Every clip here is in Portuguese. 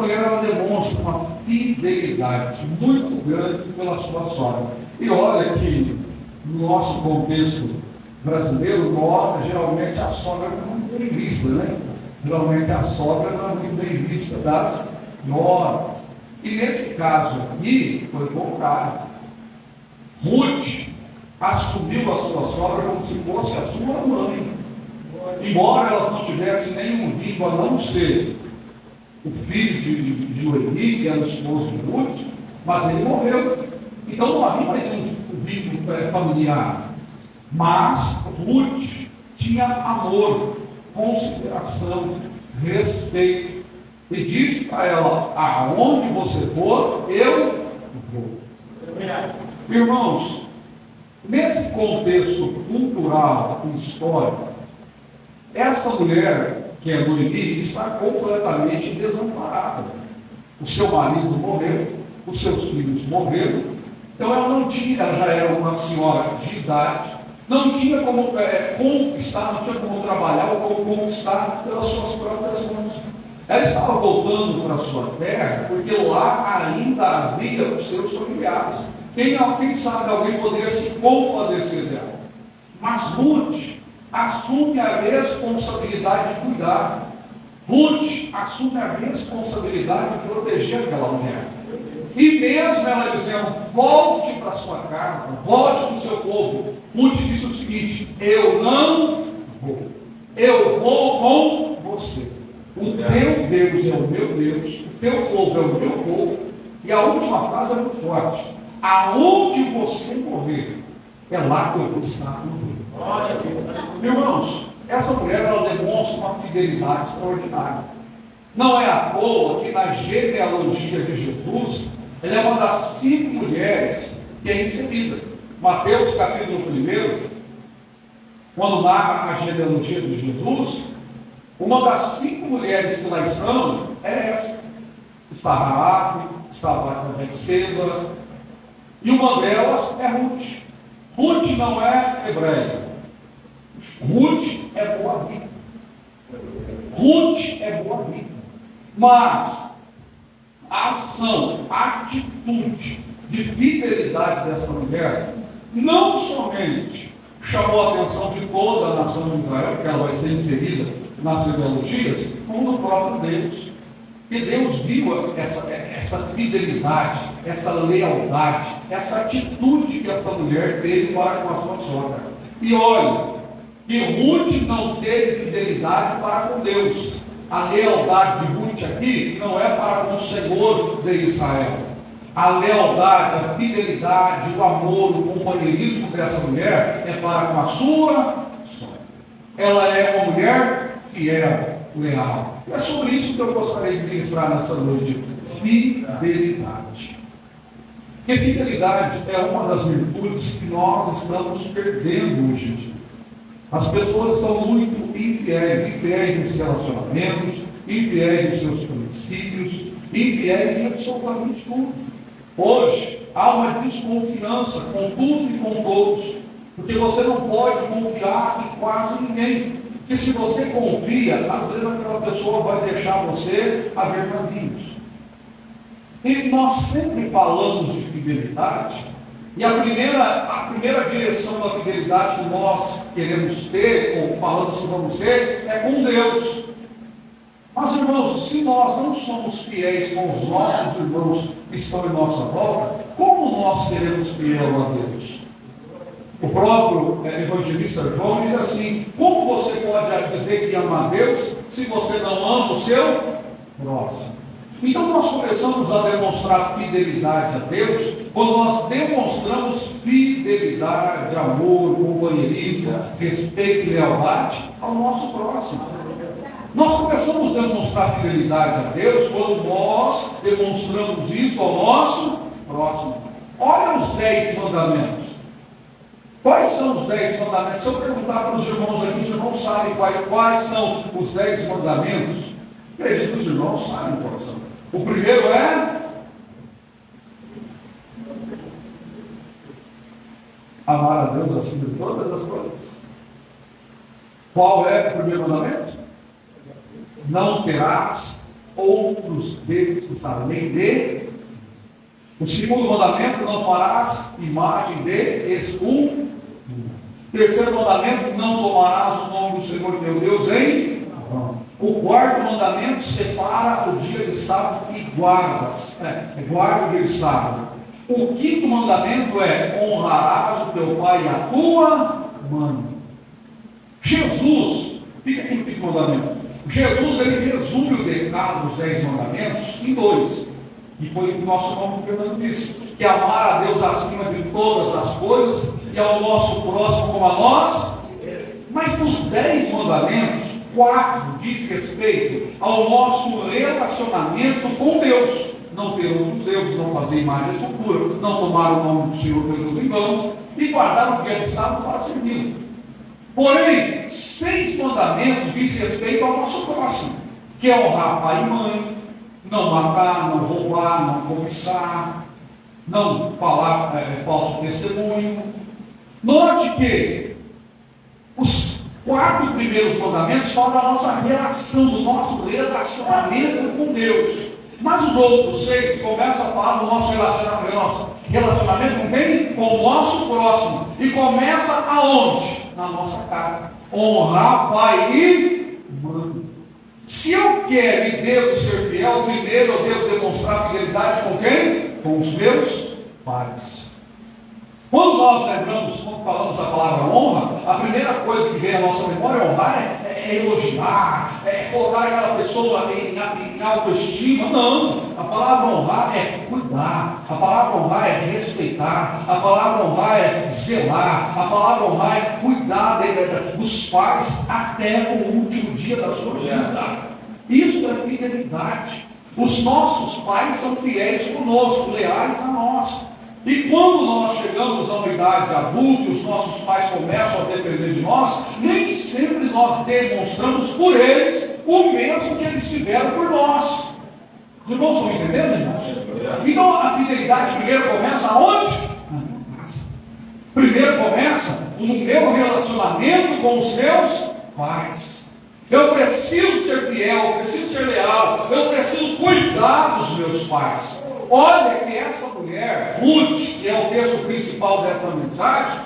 mulher ela demonstra uma fidelidade muito grande pela sua sogra. E olha que no nosso contexto brasileiro, geralmente a sogra não é muito bem vista, né? Geralmente a sogra não é muito bem vista das noras. E nesse caso aqui, foi o contrário. Ruth assumiu a sua sogra como se fosse a sua mãe. Embora elas não tivessem nenhum vínculo a não ser o filho de Noemi, que era o esposo de Ruth, mas ele morreu. Então não havia mais um vínculo familiar. Mas Ruth tinha amor, consideração, respeito. E disse para ela: aonde você for, eu vou. Irmãos, nesse contexto cultural e histórico, essa mulher, que é Noemi, está completamente desamparada. O seu marido morreu, os seus filhos morreram, então ela não tinha, ela já era uma senhora de idade, não tinha como conquistar, não tinha como trabalhar ou como conquistar pelas suas próprias mãos. Ela estava voltando para a sua terra, porque lá ainda havia os seus familiares. Quem sabe alguém poderia se compadecer dela. Mas Ruth assume a responsabilidade de cuidar. Ruth assume a responsabilidade de proteger aquela mulher. E mesmo ela dizendo: volte para sua casa, volte para o seu povo, Ruth disse o seguinte: eu não vou, eu vou com você. O teu Deus é o meu Deus, o teu povo é o meu povo. E a última frase é muito forte: aonde você morrer, é lá que eu vou estar com você. Irmãos, essa mulher ela demonstra uma fidelidade extraordinária. Não é à toa que na genealogia de Jesus, ela é uma das 5 mulheres que é inserida. Mateus capítulo 1, quando narra a genealogia de Jesus, uma das 5 mulheres que lá estão é essa. Está Raabe, está Betseba, e uma delas é Ruth. Ruth não é hebreia. Ruth é moabita. Ruth é moabita. Mas a ação, a atitude de fidelidade dessa mulher não somente chamou a atenção de toda a nação de Israel, porque ela vai ser inserida nas genealogias, como do próprio Deus. Que Deus viu essa fidelidade, essa lealdade, essa atitude que essa mulher teve para com a sua sogra. E olha, que Ruth não teve fidelidade para com Deus. A lealdade de Ruth aqui não é para com o Senhor de Israel. A lealdade, a fidelidade, o amor, o companheirismo dessa mulher é para com a sua sogra. Ela é uma mulher fiel, leal. É sobre isso que eu gostaria de ministrar nessa noite: fidelidade. Porque fidelidade é uma das virtudes que nós estamos perdendo hoje em dia. As pessoas estão muito infiéis nos relacionamentos, infiéis nos seus princípios, infiéis em absolutamente tudo. Hoje há uma desconfiança com tudo e com todos, porque você não pode confiar em quase ninguém. Porque se você confia, às vezes aquela pessoa vai deixar você a ver caminhos. E nós sempre falamos de fidelidade, e a primeira direção da fidelidade que nós queremos ter, ou falamos que vamos ter, é com Deus. Mas, irmãos, se nós não somos fiéis com os nossos irmãos que estão em nossa volta, como nós seremos fiéis a Deus? O próprio evangelista João diz assim: como você pode dizer que ama a Deus se você não ama o seu próximo? Então nós começamos a demonstrar fidelidade a Deus quando nós demonstramos fidelidade, amor, companheirismo, respeito e lealdade ao nosso próximo. Nós começamos a demonstrar fidelidade a Deus quando nós demonstramos isso ao nosso próximo. Olha os 10 mandamentos. Quais são os 10 mandamentos? Se eu perguntar para os irmãos aqui, os irmãos sabem quais são os 10 mandamentos? Acredito que os irmãos sabem quais são. O primeiro é amar a Deus acima de todas as coisas. Qual é o primeiro mandamento? Não terás outros deuses além de. O segundo mandamento: não farás imagem de escultura. Terceiro mandamento: não tomarás o nome do Senhor teu Deus em vão. O quarto mandamento: separa o dia de sábado e guardas. Guarda o dia de sábado. O quinto mandamento é: honrarás o teu pai e a tua mãe. Jesus, fica aqui no quinto mandamento. Jesus, ele resume o decálogo dos 10 mandamentos em 2. E foi o que o nosso irmão Fernando disse: que amar a Deus acima de todas as coisas e ao nosso próximo como a nós. Mas dos 10 mandamentos, 4 diz respeito ao nosso relacionamento com Deus: não ter outros deuses, não fazer imagem de escultura, não tomar o nome do Senhor teu Deus em vão e guardar o dia de sábado para servi-lo. Porém, 6 mandamentos diz respeito ao nosso próximo, que é honrar pai e mãe, não matar, não roubar, não cobiçar, não falar falso testemunho. Note que os 4 primeiros mandamentos falam da nossa relação, do nosso relacionamento com Deus. Mas os outros 6 começam a falar do nosso relacionamento com quem? Com o nosso próximo. E começa aonde? Na nossa casa. Honrar pai e mãe. Se eu quero e devo ser fiel, primeiro eu devo demonstrar fidelidade com quem? Com os meus pais. Quando nós lembramos, quando falamos a palavra honra, a primeira coisa que vem à nossa memória é honrar, é elogiar, é colocar aquela pessoa em autoestima. Não, a palavra honrar é cuidar, a palavra honrar é respeitar, a palavra honrar é zelar, a palavra honrar é cuidar dos pais até o último dia da sua vida. Isso é fidelidade. Os nossos pais são fiéis conosco, leais a nós. E quando nós chegamos a uma idade adulta e os nossos pais começam a depender de nós, nem sempre nós demonstramos por eles o mesmo que eles tiveram por nós. Os irmãos estão entendendo, irmãos? Então a fidelidade primeiro começa aonde? Na minha casa. Primeiro começa no meu relacionamento com os meus pais. Eu preciso ser fiel, eu preciso ser leal, eu preciso cuidar dos meus pais. Olha que essa mulher, Ruth, que é o texto principal desta mensagem,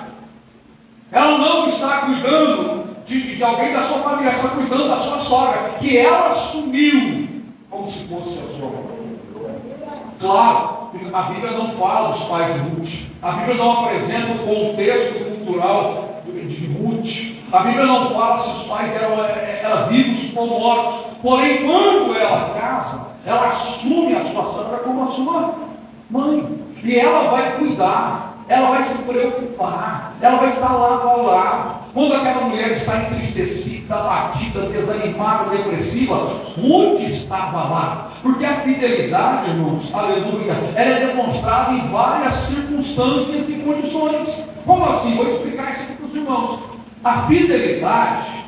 ela não está cuidando de alguém da sua família, ela está cuidando da sua sogra, que ela assumiu como se fosse a sua mãe. Claro, a Bíblia não fala dos pais de Ruth, a Bíblia não apresenta o contexto cultural de Ruth, a Bíblia não fala se os pais eram vivos ou mortos. Porém, quando ela casa, ela assume a sua sogra como a sua mãe. E ela vai cuidar, ela vai se preocupar, ela vai estar lado ao lado. Quando aquela mulher está entristecida, abatida, desanimada, depressiva, Ruth estava lá. Porque a fidelidade, irmãos, aleluia, ela é demonstrada em várias circunstâncias e condições. Como assim? Vou explicar isso aqui para os irmãos. A fidelidade,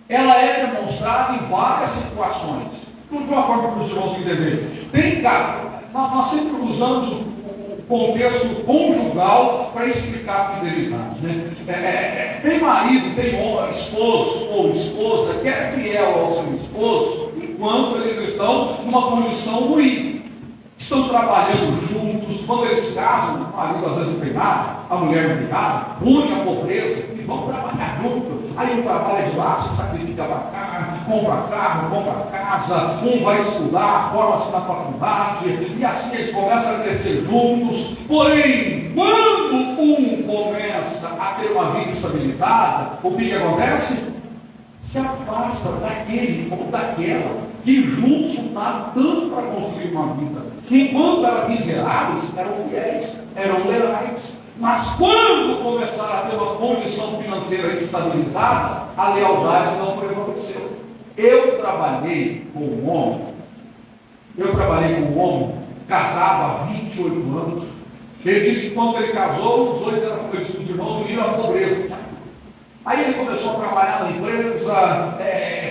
ela é demonstrada em várias situações. De uma forma para os irmãos entenderem. Tem cara, nós sempre usamos o contexto conjugal para explicar a fidelidade. Né? Tem marido, tem esposo ou esposa que é fiel ao seu esposo enquanto eles estão numa condição ruim. Estão trabalhando juntos, quando eles casam, o marido às vezes não tem nada, a mulher não tem nada, une a pobreza e vão trabalhar junto. Aí um trabalha de lá, se sacrifica para cá, compra carro, compra casa, um vai estudar, forma-se na faculdade, e assim eles começam a crescer juntos. Porém, quando um começa a ter uma vida estabilizada, o que acontece? Se afasta daquele ou daquela que juntos lutaram tanto para construir uma vida. Enquanto eram miseráveis, eram fiéis, eram leais. Mas quando começaram a ter uma condição financeira estabilizada, a lealdade não prevaleceu. Eu trabalhei com um homem casado há 28 anos. Ele disse que quando ele casou, os dois eram os irmãos uniram a pobreza. Aí ele começou a trabalhar na empresa,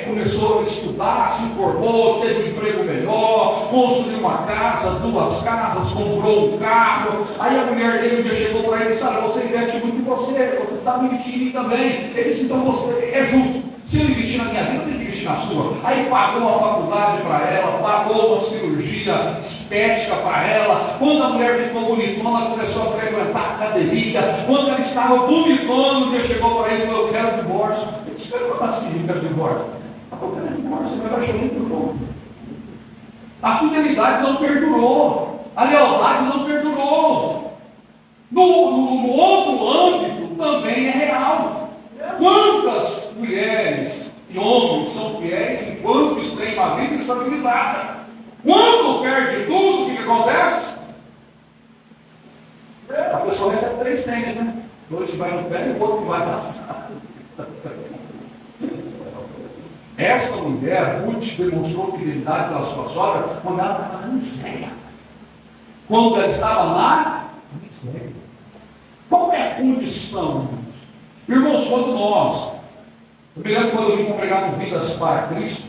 começou a estudar, se formou, teve um emprego melhor, construiu uma casa, 2 casas, comprou um carro. Aí a mulher dele um dia chegou para ele e disse: olha, você investe muito em você está me investindo também. Ele disse: então você é justo. Se ele investir na minha vida, eu tenho que investir na sua. Aí pagou uma faculdade para ela, pagou uma cirurgia estética para ela. Quando a mulher ficou bonitona, ela começou a frequentar a academia. Quando ela estava bonitona, um dia chegou para ele e falou: eu quero divórcio. Ele disse: como assim, eu quero divórcio? Ela falou: eu quero divórcio, ele vai chamar de novo. A fidelidade não perdurou, a lealdade não perdurou. No outro âmbito também é real. Quantas mulheres e homens são fiéis enquanto têm uma vida estabilizada? Quando perde tudo, o que acontece? A pessoa recebe 3 tênis, né? 2 vai no pé e o outro vai passar. Esta mulher, Ruth, demonstrou fidelidade pela sua sogra quando ela estava na miséria. Quando ela estava na miséria. Qual é a condição? Irmãos, quando nós, eu me lembro quando eu vim congregar no Vidas para Cristo,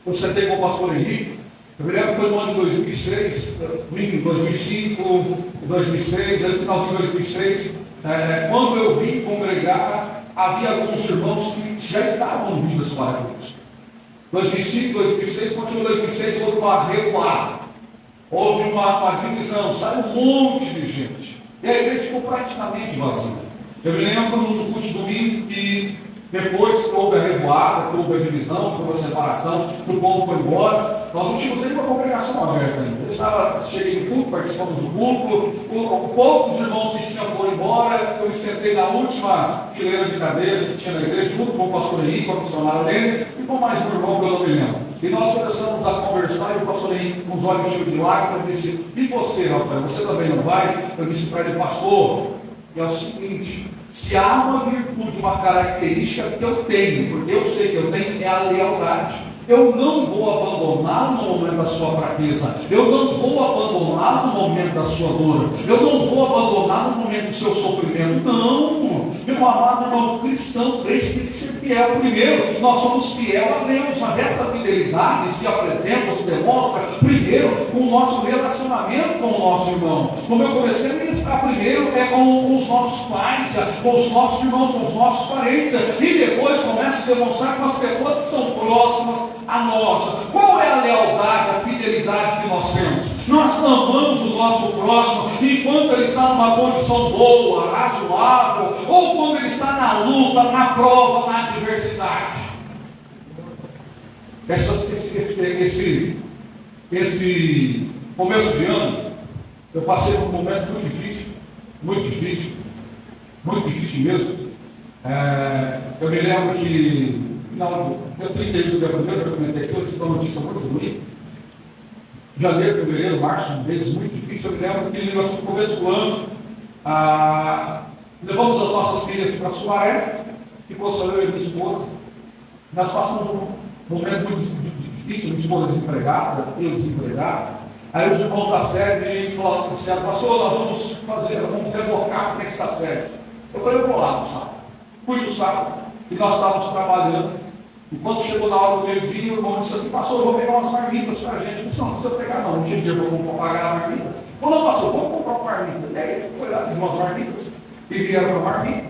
eu sentei com o pastor Henrique, eu me lembro que foi no ano de 2006, 2005, 2006, no finalzinho de 2006, quando eu vim congregar, havia alguns irmãos que já estavam no Vidas para Cristo. 2005, 2006, continuou 2006, houve uma revoada, houve uma divisão, saiu um monte de gente, e a igreja ficou praticamente vazia. Eu me lembro no culto de domingo que depois que houve a revoada, que houve a divisão, que houve a separação, que o povo foi embora, nós não tínhamos nenhuma congregação aberta ainda. Cheguei no culto, participamos do culto, poucos irmãos que tinham foram embora, eu me sentei na última fileira de cadeira que tinha na igreja, junto com o pastor Henrique, com a missionária dele, e com mais um irmão que eu não me lembro. E nós começamos a conversar, e o pastor Henrique, com os olhos cheios de lágrimas, disse: e você, Rafael, você também não vai? Eu disse para ele: pastor, é o seguinte, se há uma virtude, uma característica que eu tenho, porque eu sei que eu tenho, é a lealdade. Eu não vou abandonar no momento da sua fraqueza, eu não vou abandonar no momento da sua dor, eu não vou abandonar no momento do seu sofrimento. Não, meu amado irmão cristão, crente tem que ser fiel primeiro. Nós somos fiel a Deus, mas essa fidelidade se apresenta, se demonstra primeiro com o nosso relacionamento com o nosso irmão. Como eu comecei a ministrar primeiro com os nossos pais, com os nossos irmãos, com os nossos parentes, e depois começa a demonstrar com as pessoas que são próximas a nossa. Qual é a lealdade, a fidelidade que nós temos? Nós amamos o nosso próximo enquanto ele está numa condição boa, razoável, ou quando ele está na luta, na prova, na adversidade. Esse começo de ano, eu passei por um momento muito difícil mesmo. Eu me lembro que eu 31 de abril, eu comentei aqui, eu tive uma notícia muito ruim. Janeiro, fevereiro, março, um mês muito difícil. Eu me lembro que nós, no começo do ano, levamos as nossas filhas para Sumaré, ficou só eu e minha esposa. Nós passamos um momento muito difícil, minha esposa desempregada, eu desempregado. Aí os irmãos da sede falaram: pastor, nós vamos revocar a frente da sede. Eu falei: eu vou lá no sábado. Fui no sábado e nós estávamos trabalhando. E quando chegou na hora do meio-dia, o irmão disse assim: pastor, eu vou pegar umas marmitas para a gente. Eu disse: não precisa pegar não, não tinha dinheiro para pagar a marmita. Falou: não, pastor, vamos comprar uma marmita. E aí foi lá, umas marmitas, e vieram uma marmita,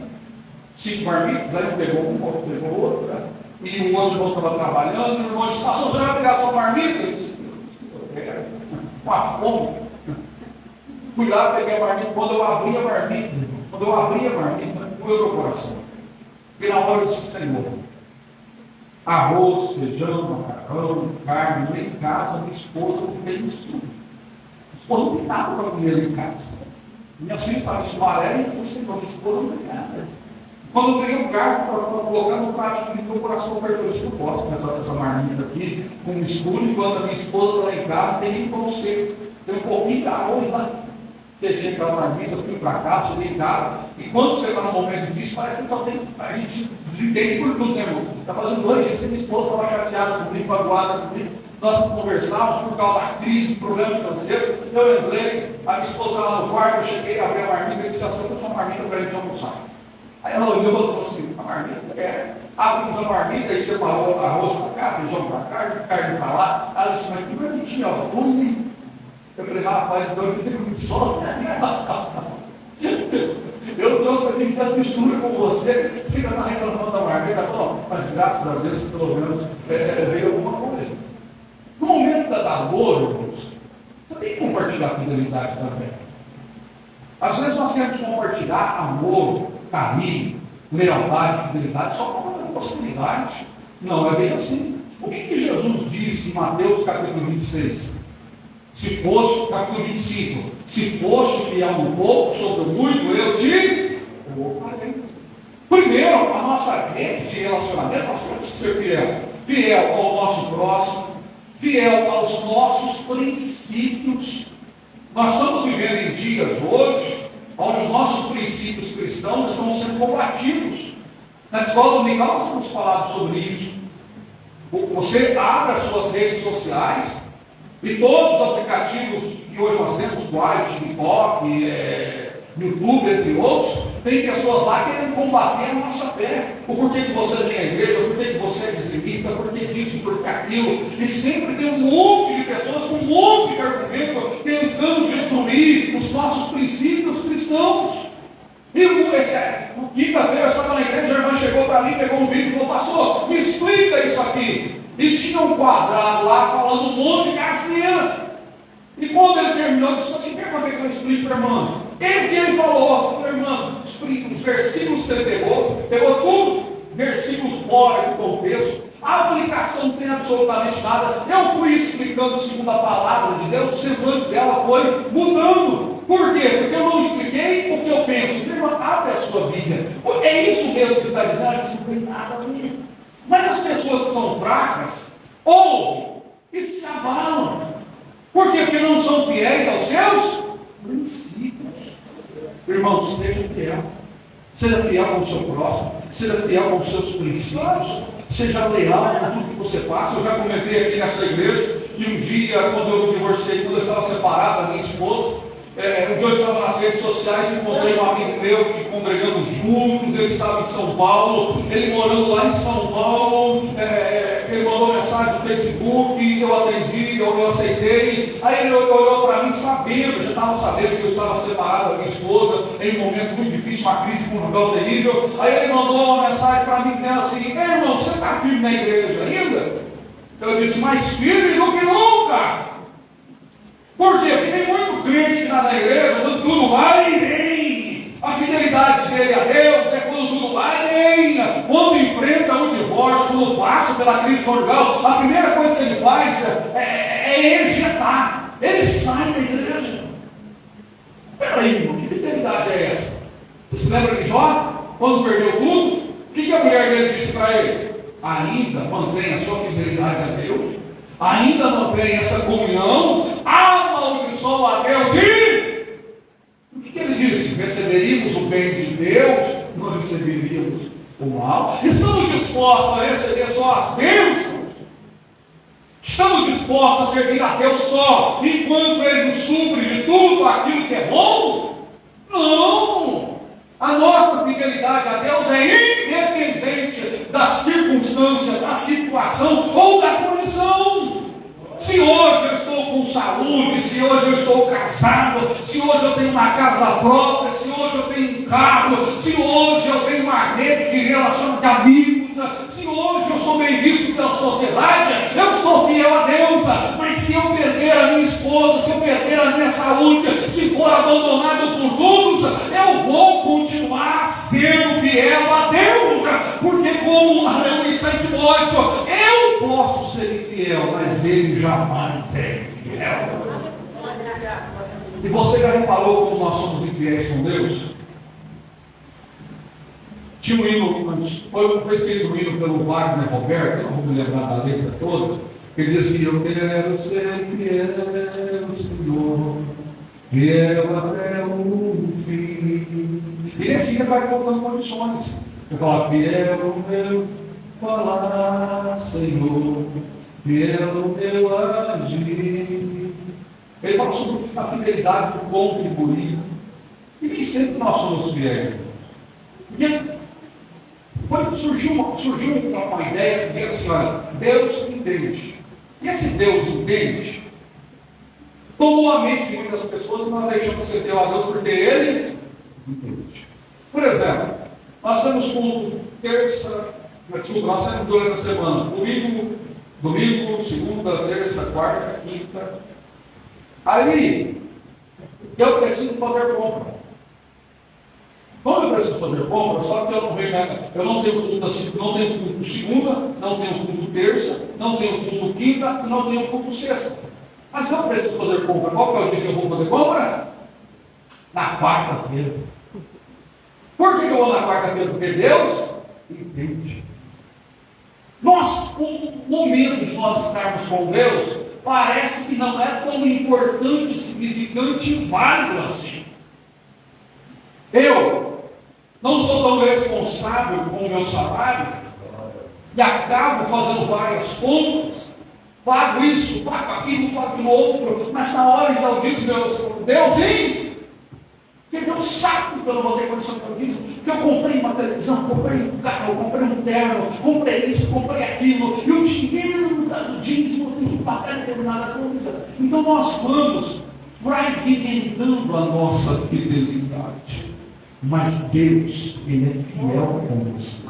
5 marmitas, aí um pegou um, outro pegou outro, né? E o outro irmão estava trabalhando, e o irmão disse: pastor, você vai pegar a sua marmita? Eu disse: eu quero, com a fome. Fui lá, peguei a marmita. Quando eu abri a marmita, doeu meu coração. E na hora eu disse: Senhor, arroz, feijão, macarrão, carne, lá em casa, minha esposa não tem isso tudo. Minha esposa não tem nada para comer lá em casa. Minha filha estava em Sumaré e disse: minha esposa não tem nada. Quando eu peguei o carro para colocar no prato, meu coração apertou. Eu disse: não posso começar essa marmita aqui com mistura, enquanto a minha esposa lá em casa tem pão seco. Tem um pouquinho de arroz lá. Fechei aquela marmita, fui para casa, cheguei em casa, e quando você está num momento difícil, parece que só tem, a gente se desentende por tudo, né, irmão? Está fazendo 2 dias que minha esposa estava chateada comigo, magoada comigo, nós conversávamos por causa da crise, do problema financeiro. Eu entrei, a minha esposa lá no quarto, eu cheguei, abri a marmita e disse: assim, eu sou uma marmita para a gente almoçar. Aí ela olhou e falou assim: a marmita? Abrimos a marmita e separou arroz para cá, feijão para cá, carne para lá. Ela disse: mas que marmitinha, ruim. Eu falei: rapaz, eu não tenho muito sozinho. Eu trouxe para mim que mistura com você ainda está reclamando da marmita, mas graças a Deus, pelo menos, veio alguma coisa. No momento da dor, irmãos, você tem que compartilhar fidelidade também. Às vezes nós queremos compartilhar amor, carinho, lealdade, fidelidade, só com a possibilidade. Não é bem assim. O que Jesus disse em Mateus capítulo 26? Se fosse, capítulo 25, se fosse fiel um pouco, sobre o muito, eu te colocarei. Primeiro, a nossa rede de relacionamento, nós temos que ser fiel. Fiel ao nosso próximo, fiel aos nossos princípios. Nós estamos vivendo em dias hoje, onde os nossos princípios cristãos estão sendo combatidos. Na escola dominical nós temos falado sobre isso. Você abre as suas redes sociais e todos os aplicativos que hoje nós temos, Quad, TikTok, YouTube, entre outros, tem pessoas lá querendo combater a nossa fé. O porquê que você vem à igreja, o porquê que você é extremista, por que disso, por que aquilo. E sempre tem um monte de pessoas com um monte de argumento tentando destruir os nossos princípios cristãos. E quinta-feira eu estava na igreja, a irmã chegou para mim, pegou um vídeo e falou: pastor, me explica isso aqui. E tinha um quadrado lá falando um monte de asneira. E quando ele terminou, ele disse assim: quer que eu explique para a irmã? Ele falou, irmã, explica os versículos que ele pegou tudo, versículos fora de contexto, a aplicação não tem absolutamente nada. Eu fui explicando segundo a palavra de Deus, o semblante dela foi mudando. Por quê? Porque eu não expliquei o que eu penso. Irmã, abre a sua Bíblia. É isso mesmo que está dizendo, isso não tem nada a ver. Mas as pessoas que são fracas ouvem e se abalam. Por quê? Porque não são fiéis aos seus princípios. Irmãos, seja fiel. Seja fiel com o seu próximo. Seja fiel com os seus princípios. Seja leal com tudo que você faça. Eu já comentei aqui nessa igreja que um dia, quando eu me divorciei, quando eu estava separado da minha esposa, um dia eu estava nas redes sociais e encontrei um amigo meu que congregamos juntos. Ele estava em São Paulo, ele morando lá em São Paulo. Ele mandou mensagem no Facebook, eu atendi, eu aceitei. Aí ele olhou para mim sabendo, já estava sabendo que eu estava separado da minha esposa em um momento muito difícil, uma crise conjugal terrível. Aí ele mandou uma mensagem para mim dizendo assim: irmão, você está firme na igreja ainda? Eu disse: mais firme do que nunca. Por quê? Porque tem muito crente que está na igreja, quando tudo vai e vem. A fidelidade dele a Deus é quando tudo vai e vem. Quando enfrenta o divórcio, quando passa pela crise conjugal, a primeira coisa que ele faz é ejetar. Ele sai da igreja. Peraí, irmão, que fidelidade é essa? Você se lembra de Jó? Quando perdeu tudo, o que a mulher dele disse para ele? Ainda mantém a sua fidelidade a Deus? Ainda mantém essa comunhão? Amaldiçoou a Deus e... O que ele disse? Receberíamos o bem de Deus, não receberíamos o mal. Estamos dispostos a receber só as bênçãos? Estamos dispostos a servir a Deus só enquanto Ele nos supre de tudo aquilo que é bom? Não! A nossa fidelidade a Deus é independente da circunstância, da situação ou da condição. Se hoje eu estou com saúde, se hoje eu estou casado, se hoje eu tenho uma casa própria, se hoje eu tenho um carro, se hoje eu tenho uma rede de relação de amigos, se hoje eu sou bem visto pela sociedade, eu sou fiel a Deus. Mas se eu perder a minha esposa, se eu perder a minha saúde, se for abandonado por todos, eu vou continuar sendo fiel a Deus. Porque como está em Timóteo, eu posso ser infiel, mas ele jamais é infiel. E você já reparou como nós somos infiéis com Deus? Tinha um hino, foi escrito um hino pelo Wagner Roberto, eu não vou me lembrar da letra toda. Ele diz assim: eu quero ser fiel, Senhor, fiel até o fim. E nesse hino vai colocando condições. Eu falo: fiel o meu falar, Senhor, fiel o meu agir. Ele fala sobre a fidelidade do contribuir. E nem sempre nós somos fiéis. Porque surgiu uma ideia de dizer assim: olha, Deus entende. E esse Deus entende tomou a mente de muitas pessoas e nós deixamos de ser fiel a Deus porque Ele entende. Por exemplo, nós temos culto terça, desculpa, nós temos durante a semana, domingo, segunda, terça, quarta, quinta. Aí, eu preciso fazer compra. Quando eu preciso fazer compra, só que eu não tenho culto segunda, não tenho culto terça, não tenho culto quinta e não tenho culto sexta. Mas eu preciso fazer compra. Qual que é o dia que eu vou fazer compra? Na quarta-feira. Por que eu vou na quarta-feira? Porque Deus entende. O momento de nós estarmos com Deus parece que não é tão importante, significante e válido assim. Eu não sou tão responsável com o meu salário e acabo fazendo várias compras, pago isso, pago aquilo, pago aquilo outro, mas na hora de dar o dízimo, Deus, hein? Porque Deus sabe que eu não vou ter condição de dar o dízimo, que eu comprei uma televisão, comprei um carro, comprei um terno, comprei isso, comprei aquilo, e o dinheiro do dízimo tem que pagar determinada coisa. Então nós vamos fragmentando a nossa fidelidade. Mas Deus, Ele é fiel com você.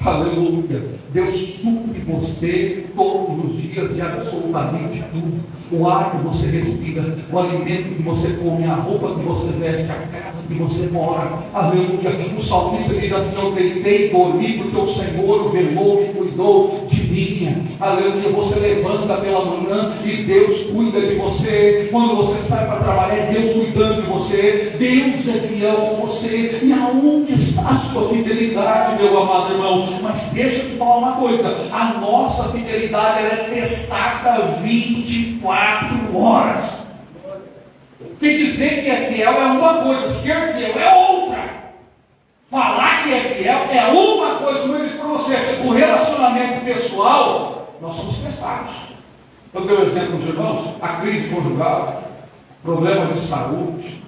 Aleluia. Deus supre você todos os dias de absolutamente tudo. O ar que você respira, o alimento que você come, a roupa que você veste, a casa que você mora. Aleluia. O salmista diz assim: eu deitei, dormi, porque o Senhor velou e cuidou de mim. Aleluia. Você levanta pela manhã e Deus cuida de você. Quando você sai para trabalhar, é Deus cuidando de você. Deus é fiel com você. E aonde está a sua fidelidade, meu amado irmão? Mas deixa eu te falar uma coisa: a nossa fidelidade ela é testada 24 horas. Porque dizer que é fiel é uma coisa, ser fiel é outra. Falar que é fiel é uma coisa. Como eu disse para você, o relacionamento pessoal, nós somos testados. Eu dei um exemplo dos irmãos: a crise conjugal, problema de saúde,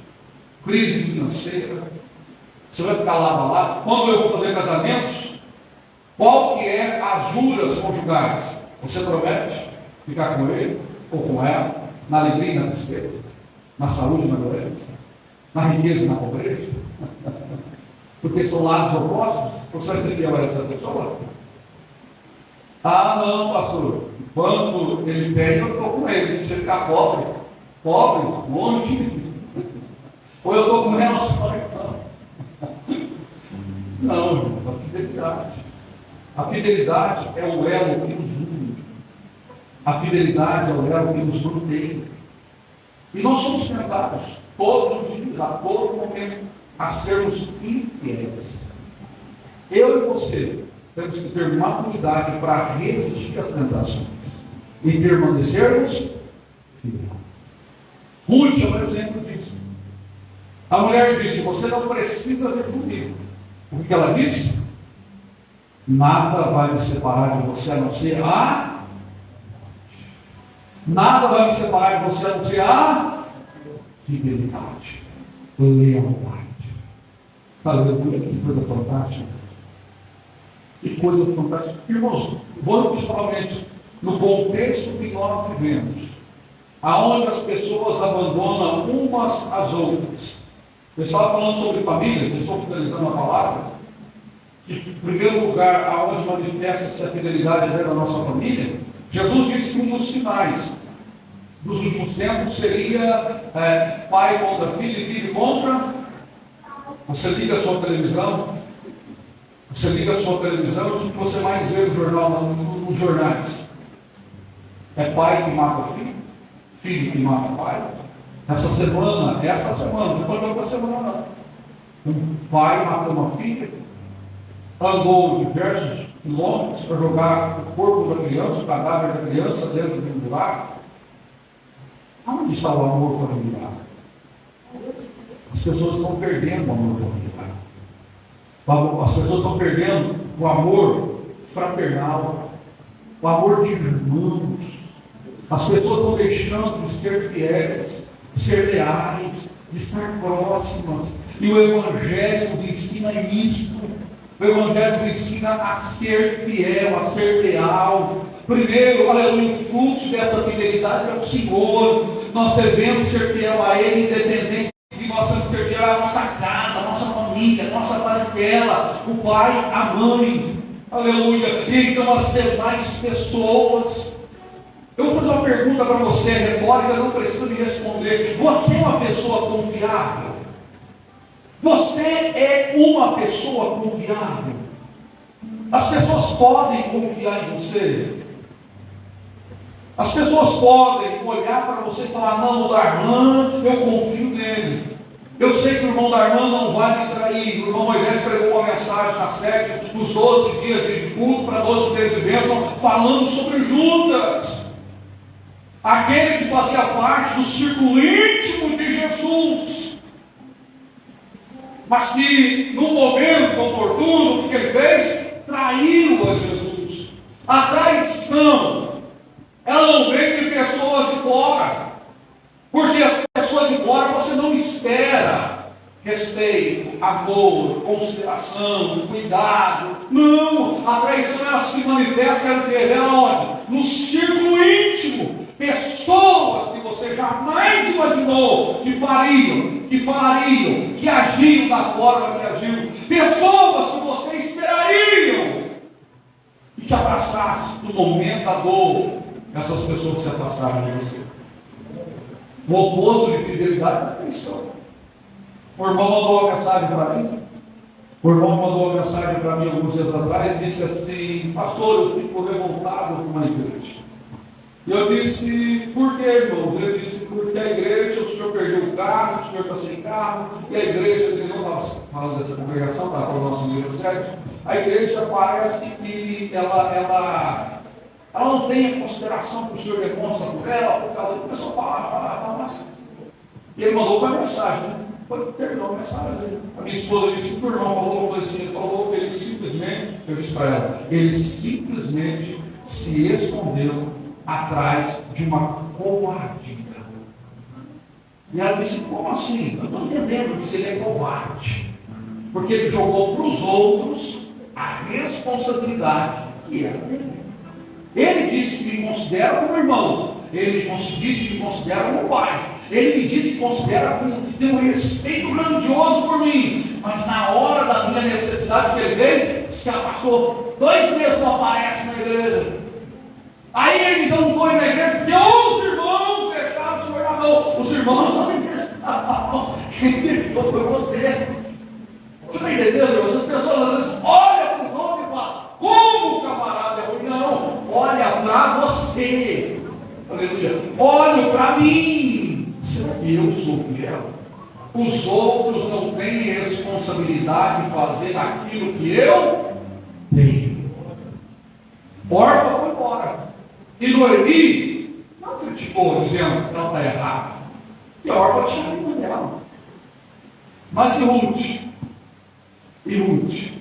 crise financeira. Você vai ficar lá. Quando eu vou fazer casamentos, qual que é as juras conjugais? Você promete ficar com ele ou com ela, na alegria e na tristeza, na saúde e na doença, na riqueza e na pobreza? Porque são lados opostos. Você vai ser fiel a essa pessoa? Ah, não, pastor. Quando ele pede, eu estou com ele. Se você ficar pobre, longe de mim. Ou eu estou com ela só. Não, irmãos, a fidelidade. A fidelidade é o elo que nos une. A fidelidade é o elo que nos mantém. E nós somos tentados todos os dias, a todo momento, a sermos infiéis. Eu e você temos que ter maturidade para resistir às tentações e permanecermos fiéis. Ruth é um exemplo disso. A mulher disse: você não precisa vir comigo. O que ela disse? Nada vai me separar de você a não ser a... Nada vai me separar de você a não ser a fidelidade, lealdade. Aleluia, que coisa fantástica. Que coisa fantástica. Irmãos, vamos principalmente no contexto que nós vivemos, aonde as pessoas abandonam umas às outras. Eu estava falando sobre família, eu estou finalizando a palavra, que em primeiro lugar, aonde manifesta-se a fidelidade da nossa família, Jesus disse que um dos sinais dos últimos tempos seria pai contra filho e filho contra. Você liga a sua televisão, o que você mais vê no jornal, nos jornais? É pai que mata filho, filho que mata pai. Essa semana, não foi outra semana não. Um pai matou uma filha, andou diversos quilômetros para jogar o corpo da criança, o cadáver da criança dentro de um buraco. Onde está o amor familiar? As pessoas estão perdendo o amor familiar. As pessoas estão perdendo o amor fraternal, o amor de irmãos. As pessoas estão deixando de ser fiéis, de ser leais, de estar próximas. E o Evangelho nos ensina isso. O Evangelho nos ensina a ser fiel, a ser leal. Primeiro, aleluia, o fluxo dessa fidelidade é o Senhor. Nós devemos ser fiel a Ele, independente de que nós temos que servir a nossa casa, a nossa família, a nossa parentela, o pai, a mãe, aleluia, e então as demais pessoas. Eu vou fazer uma pergunta para você, retórica, não precisa me responder. Você é uma pessoa confiável? Você é uma pessoa confiável? As pessoas podem confiar em você? As pessoas podem olhar para você e falar: não, o Darlan, eu confio nele. Eu sei que o irmão Darlan não vai me trair. O irmão Moisés pregou uma mensagem na sede dos 12 dias de culto para 12 dias de bênção, falando sobre Judas, aquele que fazia parte do círculo íntimo de Jesus, mas que no momento oportuno, o que ele fez? Traiu a Jesus. A traição, ela não vem de pessoas de fora, porque as pessoas de fora você não espera respeito, amor, consideração, cuidado. Não, a traição ela se manifesta, ela se revela onde? No círculo íntimo. Pessoas que você jamais imaginou que fariam, que falariam, que agiam da forma que agiam. Pessoas que você esperariam que te abraçasse no momento da dor. Essas pessoas se afastaram de você. O oposto de fidelidade é a traição. O irmão mandou uma mensagem para mim. O irmão mandou uma mensagem para mim alguns dias atrás e disse assim: pastor, eu fico revoltado com uma igreja. E eu disse: por que, irmãos? Ele disse: porque a igreja, o senhor perdeu o carro, o senhor está sem carro, e a igreja, ele não estava falando dessa congregação, estava falando da nossa igreja, a igreja parece que ela não tem a consideração que o senhor demonstra por ela, por causa que a pessoa fala. E ele mandou uma mensagem, né? Terminou a mensagem. A minha esposa disse: o que o irmão falou? Eu falei assim: ele falou que ele simplesmente, eu disse para ela, ele simplesmente se escondeu atrás de uma covardia. E ela disse: como assim? Eu não estou entendendo. Disse: ele é covarde, porque ele jogou para os outros a responsabilidade que era dele. Ele disse que me considera como irmão, ele disse que me considera como pai, ele me disse que considera que tem um respeito grandioso por mim, mas na hora da minha necessidade que ele fez, se afastou. 2 meses não aparece na igreja. Aí ele não foi na igreja porque os irmãos deixaram o senhor na mão. Os irmãos não deixaram na mão. Quem deixou foi você. Você está entendendo, irmãos? As pessoas às vezes olham para os outros e falam: como o camarada é ruim? Não, olha para você. Aleluia. Olha para mim. Será que eu sou fiel? Os outros não têm responsabilidade de fazer aquilo que eu tenho. Orfa foi embora. E Noemi não criticou, dizendo que ela está errada. E a Orfa tinha a língua dela. Mas e Ruth?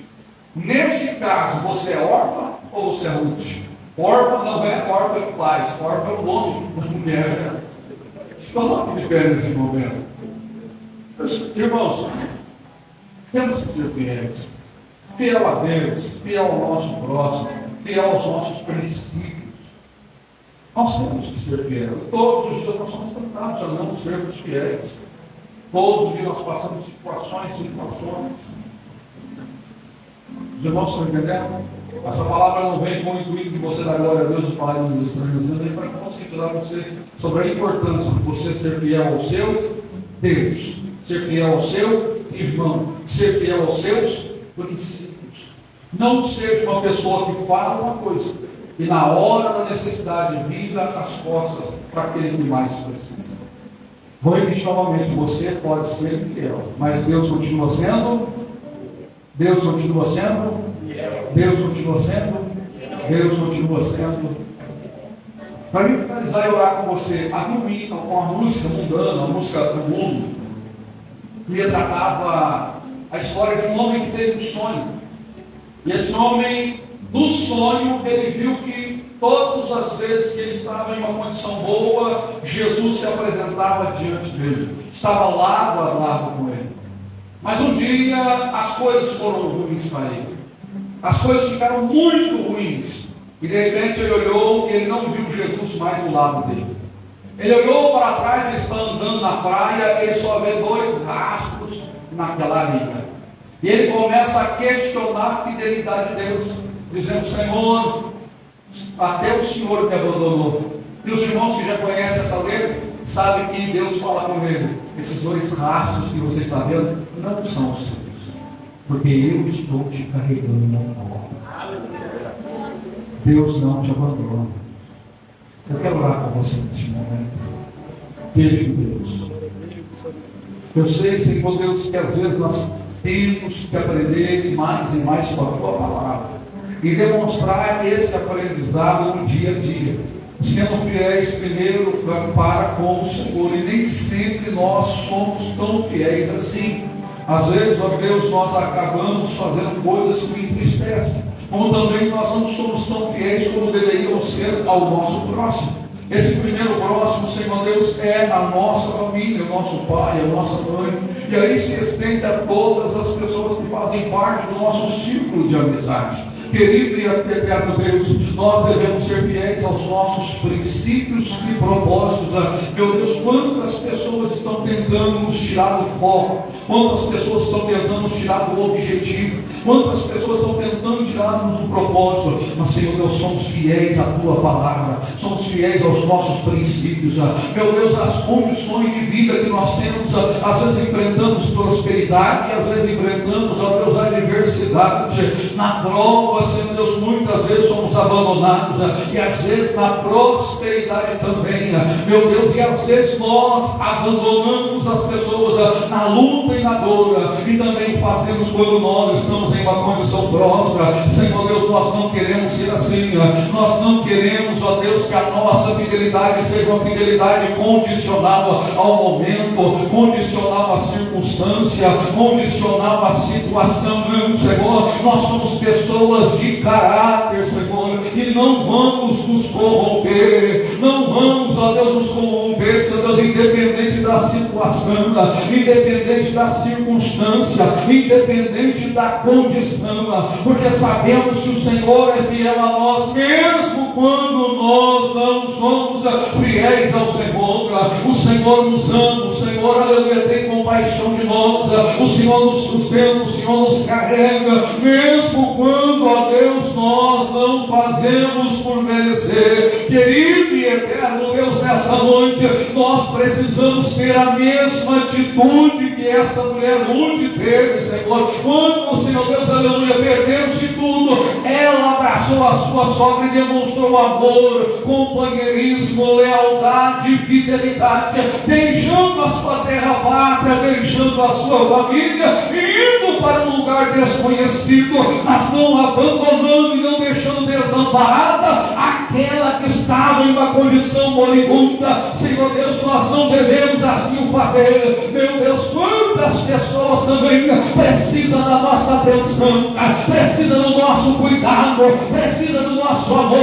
Nesse caso, você é órfã ou você é Ruth? Órfã não é órfã de pais, órfã é o nome da mulher. Coloque de pé nesse momento. Irmãos, temos que ser fiéis. Fiel a Deus, fiel ao nosso próximo, fiel aos nossos princípios. Nós temos que ser fiéis. Todos os dias nós somos tentados a não sermos fiéis. Todos os dias nós passamos situações. Os irmãos estão entendendo? Essa palavra não vem com o intuito de você dar glória a Deus e falar em estranhos, vem para conscientizar você sobre a importância de você ser fiel ao seu Deus, ser fiel ao seu irmão, ser fiel aos seus princípios. Não seja uma pessoa que fala uma coisa e na hora da necessidade vira as costas para aquele que mais precisa. Vou repetir novamente: você pode ser infiel, mas Deus continua sendo. Deus continua sendo. Para mim finalizar e orar com você, havia uma música mundana, uma música do mundo, que retratava a história de um homem que teve um sonho. E esse homem, no sonho, ele viu que todas as vezes que ele estava em uma condição boa, Jesus se apresentava diante dele, estava lado a lado com ele. Mas um dia as coisas foram ruins para ele. As coisas ficaram muito ruins. E de repente ele olhou e ele não viu Jesus mais do lado dele. Ele olhou para trás, ele está andando na praia, ele só vê 2 rastros naquela areia. E ele começa a questionar a fidelidade de Deus, dizendo: Senhor, até o Senhor me abandonou. E os irmãos que já conhecem essa letra, sabem que Deus fala com ele: esses 2 rastros que você está vendo não são os seus, porque eu estou te carregando no colo. Deus não te abandona. Eu quero orar com você neste momento. Querido Deus, eu sei, Senhor Deus, que às vezes nós temos que aprender mais e mais com a Tua palavra e demonstrar esse aprendizado no dia a dia, sendo fiéis primeiro para com o Senhor, e nem sempre nós somos tão fiéis assim. Às vezes, ó Deus, nós acabamos fazendo coisas que entristecem, como também nós não somos tão fiéis como deveríamos ser ao nosso próximo. Esse primeiro próximo, Senhor Deus, é a nossa família, o nosso pai, a nossa mãe, e aí se estende a todas as pessoas que fazem parte do nosso círculo de amizade. Querido e eterno Deus, nós devemos ser fiéis aos nossos princípios e propósitos. Meu Deus, quantas pessoas estão tentando nos tirar do foco, quantas pessoas estão tentando nos tirar do objetivo, quantas pessoas estão tentando tirar-nos do propósito, mas Senhor Deus, somos fiéis à Tua palavra, somos fiéis aos nossos princípios. Meu Deus, as condições de vida que nós temos, às vezes enfrentamos prosperidade, e às vezes enfrentamos, ó Deus, adversidade. Na prova, Senhor Deus, muitas vezes somos abandonados, e às vezes na prosperidade também, meu Deus, e às vezes nós abandonamos as pessoas na luta e na dor, e também fazemos quando nós estamos em uma condição próspera. Senhor Deus, nós não queremos ser assim, nós não queremos, ó Deus, que a nossa fidelidade seja uma fidelidade condicional ao momento, condicional à circunstância, condicional à situação. Não, Senhor, nós somos pessoas de caráter, Senhor, e não vamos nos corromper, não vamos, ó Deus, nos corromper, Senhor Deus, independente da situação, independente da circunstância, independente da condição, porque sabemos que o Senhor é fiel a nós, mesmo quando nós não somos fiéis ao Senhor. O Senhor nos ama, o Senhor, aleluia, tem compaixão de nós, o Senhor nos sustenta, o Senhor nos carrega, mesmo quando, ó Deus, nós não fazemos por merecer. Querido e eterno Deus, nessa noite nós precisamos ter a mesma atitude que esta mulher Ruth teve, Senhor. Quando o Senhor Deus, aleluia, perdeu-se tudo, ela abraçou a sua sogra e demonstrou amor, companheirismo, lealdade e fidelidade, deixando a sua terra pátria, deixando a sua família, indo para um lugar desconhecido, mas não abandonando e não deixando desamparada aquela que estava em uma condição moribunda. Senhor Deus, nós não devemos assim fazer. Meu Deus, quantas pessoas também precisam da nossa atenção, precisam do nosso cuidado, precisam do nosso amor,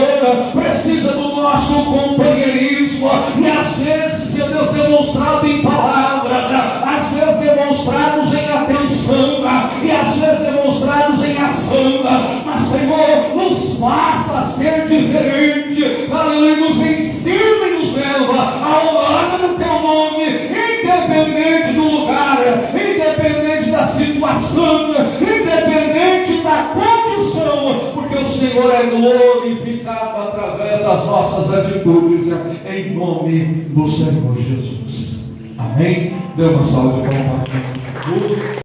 precisam do nosso companheirismo, e às vezes, Senhor Deus, demonstrado em palavras, às vezes demonstrados em atenção, e às vezes demonstrados em ação, mas Senhor, nos faça ser diferente, aleluia, nos ensina e nos leva a honrar o Teu nome, independente do lugar, independente da situação, independente da condição, porque o Senhor é glorificado através das nossas atitudes, em nome do Senhor Jesus. Amém? Dê uma salva de palmas.